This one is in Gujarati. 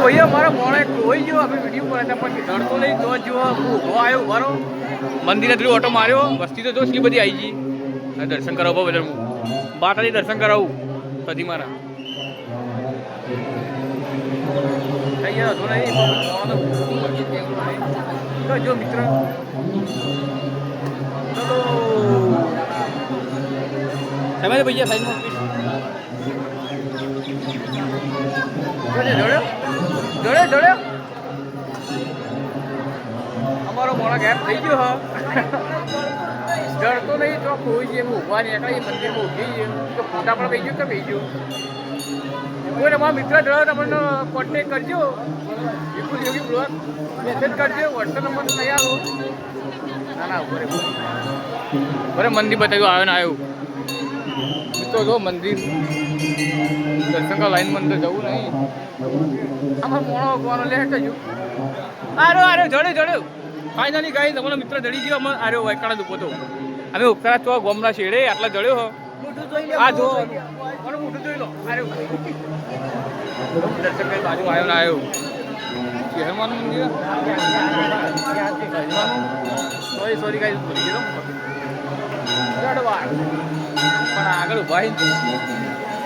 ભૈયા મારા મોડે કોઈ જો આપણે વિડીયો બનાવતા પણ ધડતો લઈ તો જો હું ઉભો આવ્યો મારો મંદિરે થોડી ઓટો માર્યો વસ્તી તો જો એટલી બધી આવી ગઈ અને દર્શન કરાવો બધા હું બાટાથી દર્શન કરાવું સધી મારા કઈ હતો નહીં તો જો મિત્ર ચલો તમે ભૈયા સાઈડમાં જોડે અમારો મોડા ગેપ થઈ ગયો હા જડતો નહીં તો કોઈ છે ઉભા નીકળે મંદિરમાં ઉભી છે તો ફોટા પણ કહી ગયો કે કહી ગયો કોઈ તમારા મિત્ર જડો તમને કોન્ટેક કરજો વિપુલ યોગી બ્લોગ મેસેજ કરજો વોટ્સઅપ નંબર નહીં આવો ના બરે મંદિર બતાવ્યું આવ્યો ને આવ્યું તો જો મંદિર દર્શન કા લાઈન મંદિર જવું નહીં આમાં મોણો ભગવાનો લે હટજો આરો જડે ફાઇનલી ગાઈ તમારો મિત્ર જડી ગયો અમે આરો વાયકાણા દુપો તો અમે ઉપકરા તો ગોમના શેડે આટલા જડ્યો હો આ જો મને મોટું જોઈ લો આરો દર્શન કરી બાજુ આવ્યો ને આવ્યો હનુમાન મંદિર સોરી ગાઈ ભૂલી ગયો પણ આગળ ઉભા